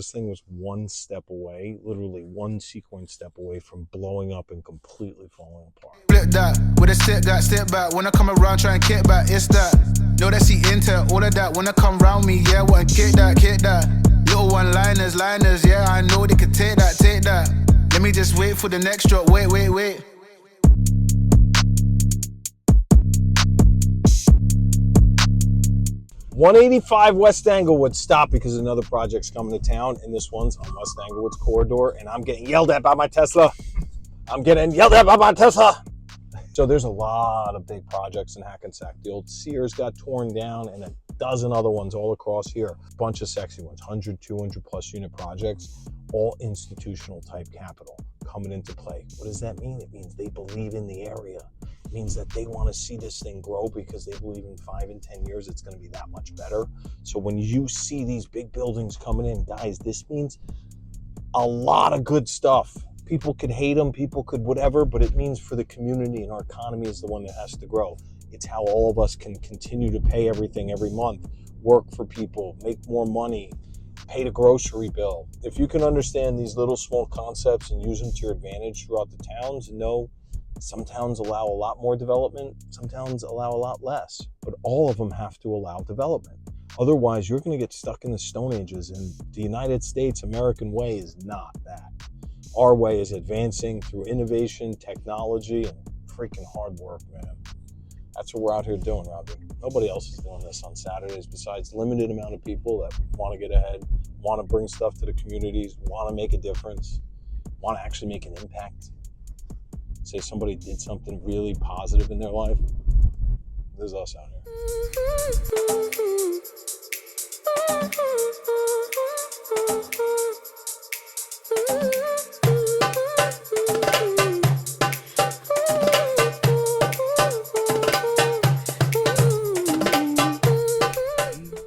This thing was one step away, literally one sequence step away from blowing up and completely falling apart. Flip that, with a step back. When I come around, try and kick back, it's that. Know that she into all of that. When I come round me, yeah, want to kick that. Little one-liners, yeah, I know they can take that. Let me just wait for the next drop, wait. 185 West Englewood, stop because another project's coming to town, and this one's on West Englewood's corridor, and I'm getting yelled at by my Tesla. So there's a lot of big projects in Hackensack. The old Sears got torn down, and a dozen other ones all across here. A bunch of sexy ones, 100, 200 plus unit projects, all institutional type capital coming into play. What does that mean? It means they believe in the area. It means that they want to see this thing grow because they believe in 5 and 10 years it's going to be that much better. So when you see these big buildings coming in, guys, this means a lot of good stuff. People could hate them, people could whatever, but it means for the community and our economy is the one that has to grow. It's how all of us can continue to pay everything every month, work for people, make more money, pay the grocery bill. If you can understand these little small concepts and use them to your advantage throughout the towns, and know some towns allow a lot more development, some towns allow a lot less, but all of them have to allow development. Otherwise, you're going to get stuck in the Stone Ages, and the United States American way is not that. Our way is advancing through innovation, technology, and freaking hard work, man. That's what we're out here doing, Robbie. Nobody else is doing this on Saturdays besides limited amount of people that want to get ahead, want to bring stuff to the communities, want to make a difference, want to actually make an impact. Say somebody did something really positive in their life. There's us out here.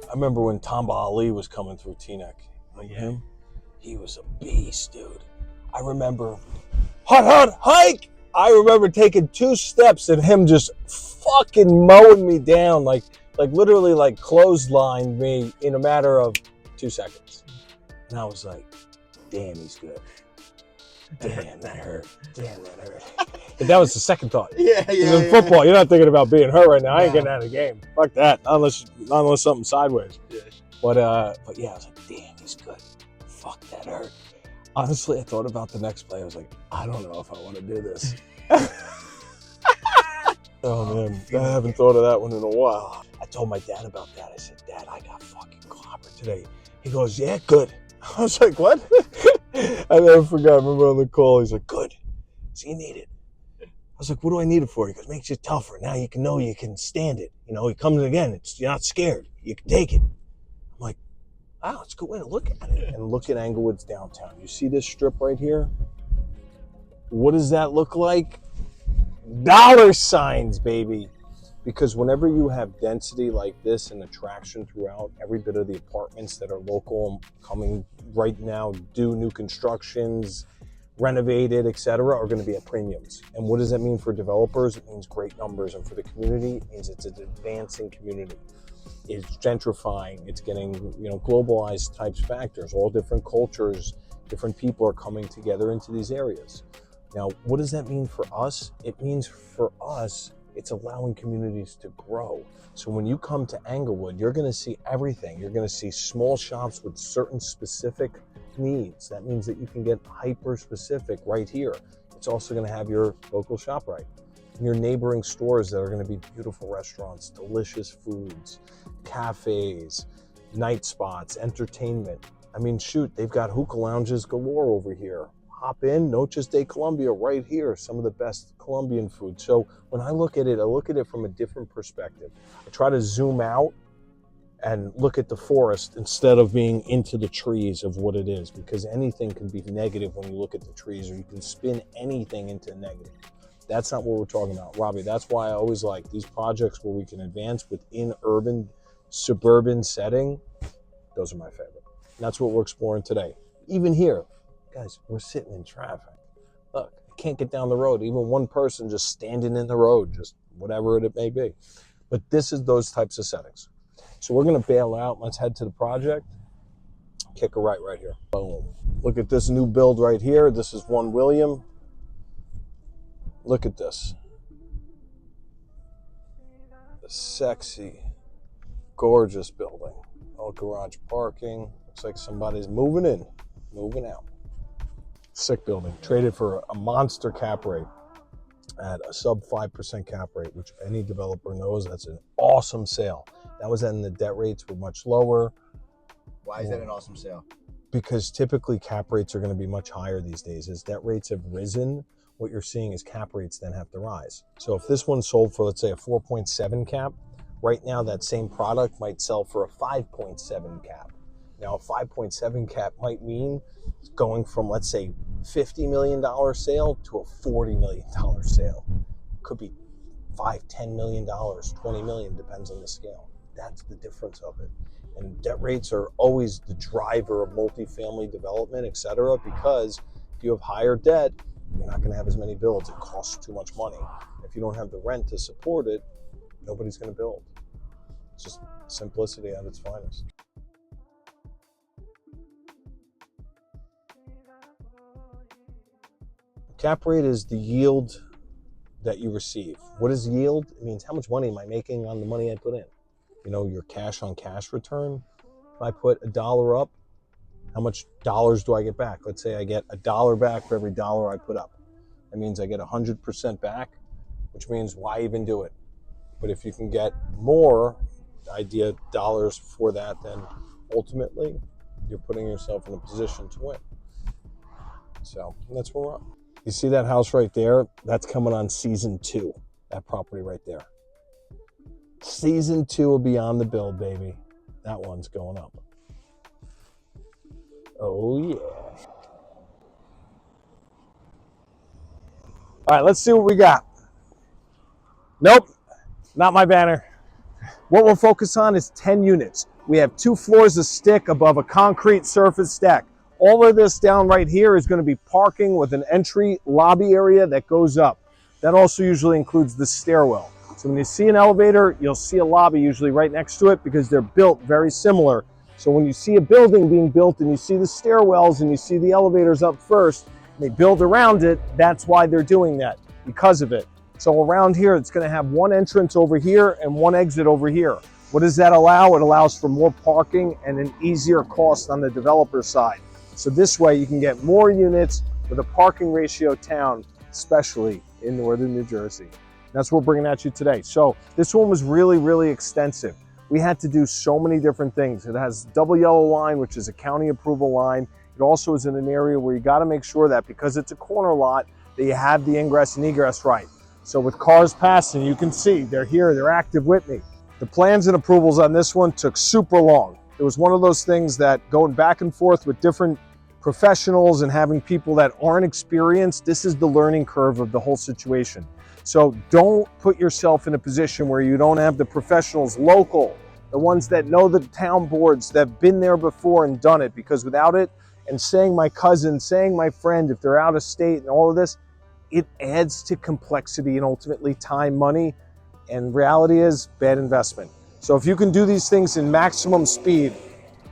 I remember when Tamba Ali was coming through Teaneck. Remember him? He was a beast, dude. I remember, hike! I remember taking 2 steps and him just fucking mowing me down, like literally like clotheslined me in a matter of 2 seconds. And I was like, damn, he's good. Damn, that hurt. But that was the second thought. Yeah. In football, you're not thinking about being hurt right now. I ain't getting out of the game. Fuck that. Not unless something sideways. Yeah. But yeah, I was like, damn, he's good. Fuck, that hurt. Honestly, I thought about the next play. I was like, I don't know if I want to do this. Oh man, I haven't thought of that one in a while. I told my dad about that. I said, Dad, I got fucking clobbered today. He goes, yeah, good. I was like, what? I never forgot. I remember on the call, he's like, good. So you need it. I was like, what do I need it for? He goes, makes you tougher. Now you can know you can stand it. You know, he comes again. You're not scared. You can take it. I'm like, wow, it's a good way to look at it. And look at Englewood's downtown. You see this strip right here? What does that look like? Dollar signs, baby. Because whenever you have density like this and attraction throughout, every bit of the apartments that are local and coming right now, do new constructions, renovated, etc., are going to be at premiums. And what does that mean for developers? It means great numbers. And for the community, it means it's an advancing community. It's gentrifying. It's getting, globalized types factors. All different cultures, different people are coming together into these areas. Now, what does that mean for us? It means for us, it's allowing communities to grow. So when you come to Englewood, you're going to see everything. You're going to see small shops with certain specific needs. That means that you can get hyper specific right here. It's also going to have your local ShopRite, your neighboring stores that are going to be beautiful restaurants, delicious foods, cafes, night spots, entertainment. I mean, shoot, they've got hookah lounges galore over here. Hop in, Noches de Colombia right here, some of the best Colombian food. So when I look at it from a different perspective. I try to zoom out and look at the forest instead of being into the trees of what it is, because anything can be negative when you look at the trees, or you can spin anything into negative. That's not what we're talking about, Robbie. That's why I always like these projects where we can advance within urban, suburban setting. Those are my favorite. And that's what we're exploring today. Even here, guys, we're sitting in traffic. Look, I can't get down the road. Even one person just standing in the road, just whatever it may be. But this is those types of settings. So we're going to bail out. Let's head to the project. Kick a right here. Boom. Look at this new build right here. This is 1 William. Look at this. A sexy, gorgeous building. All garage parking. Looks like somebody's moving in, moving out. Sick building. Traded for a monster cap rate at a sub 5% cap rate, which any developer knows that's an awesome sale. That was when the debt rates were much lower. Why is that an awesome sale? Because typically cap rates are going to be much higher these days. As debt rates have risen, what you're seeing is cap rates then have to rise. So if this one sold for, let's say, a 4.7 cap, right now that same product might sell for a 5.7 cap. Now a 5.7 cap might mean going from, let's say, $50 million sale to a $40 million sale. Could be $5, $10 million, $20 million, depends on the scale. That's the difference of it. And debt rates are always the driver of multifamily development, et cetera, because if you have higher debt, you're not going to have as many builds. It costs too much money. If you don't have the rent to support it, nobody's going to build. It's just simplicity at its finest. Cap rate is the yield that you receive. What is yield? It means how much money am I making on the money I put in? You know, your cash on cash return. If I put $1 up, how much dollars do I get back? Let's say I get $1 back for every dollar I put up. That means I get 100% back, which means why even do it? But if you can get more, the idea dollars for that, then ultimately you're putting yourself in a position to win. So that's where we're at. You see that house right there? That's coming on season 2, that property right there. Season 2 will be on the build, baby. That one's going up. Oh, yeah. All right, let's see what we got. Nope, not my banner. What we'll focus on is 10 units. We have 2 floors of stick above a concrete surface deck. All of this down right here is going to be parking with an entry lobby area that goes up. That also usually includes the stairwell. So when you see an elevator, you'll see a lobby usually right next to it because they're built very similar. So when you see a building being built and you see the stairwells and you see the elevators up first, and they build around it, that's why they're doing that, because of it. So around here, it's going to have 1 entrance over here and 1 exit over here. What does that allow? It allows for more parking and an easier cost on the developer side. So this way you can get more units with a parking ratio town, especially in northern New Jersey. That's what we're bringing at you today. So this one was really, really extensive. We had to do so many different things. It has double yellow line, which is a county approval line. It also is in an area where you got to make sure that because it's a corner lot, that you have the ingress and egress right. So with cars passing, you can see they're here, they're active with me. The plans and approvals on this one took super long. It was one of those things that going back and forth with different professionals and having people that aren't experienced, this is the learning curve of the whole situation. So don't put yourself in a position where you don't have the professionals local, the ones that know the town boards, that have been there before and done it, because without it, and saying my cousin, saying my friend, if they're out of state and all of this, it adds to complexity and ultimately time, money, and reality is bad investment. So if you can do these things in maximum speed,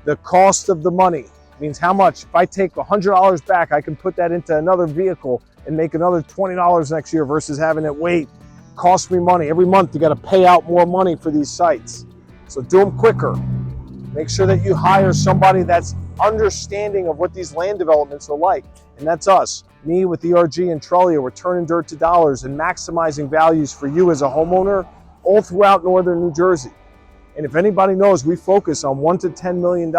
the cost of the money means how much. If I take $100 back, I can put that into another vehicle and make another $20 next year versus having it wait. Cost me money. Every month you got to pay out more money for these sites. So do them quicker. Make sure that you hire somebody that's understanding of what these land developments are like. And that's us. Me with ERG and Trellia, we're turning dirt to dollars and maximizing values for you as a homeowner all throughout northern New Jersey. And if anybody knows, we focus on $1 to $10 million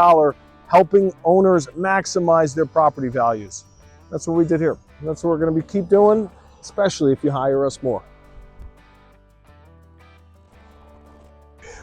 helping owners maximize their property values. That's what we did here. And that's what we're going to keep doing, especially if you hire us more.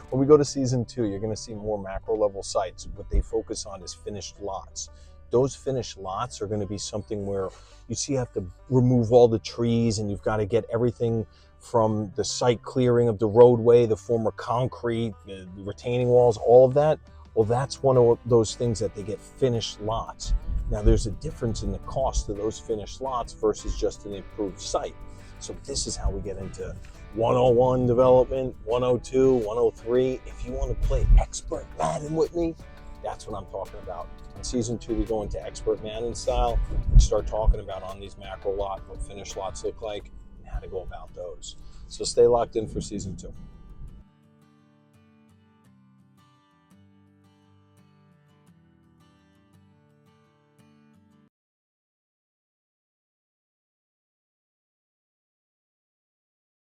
When we go to season 2, you're going to see more macro level sites. What they focus on is finished lots. Those finished lots are going to be something where you see you have to remove all the trees and you've got to get everything from the site clearing of the roadway, the former concrete, the retaining walls, all of that. Well, that's one of those things that they get finished lots. Now, there's a difference in the cost of those finished lots versus just an improved site. So this is how we get into 101 development, 102, 103. If you want to play expert Madden with me, That's what I'm talking about. In season 2, we go into expert manning style and start talking about on these macro lots what finished lots look like and how to go about those. So stay locked in for season 2.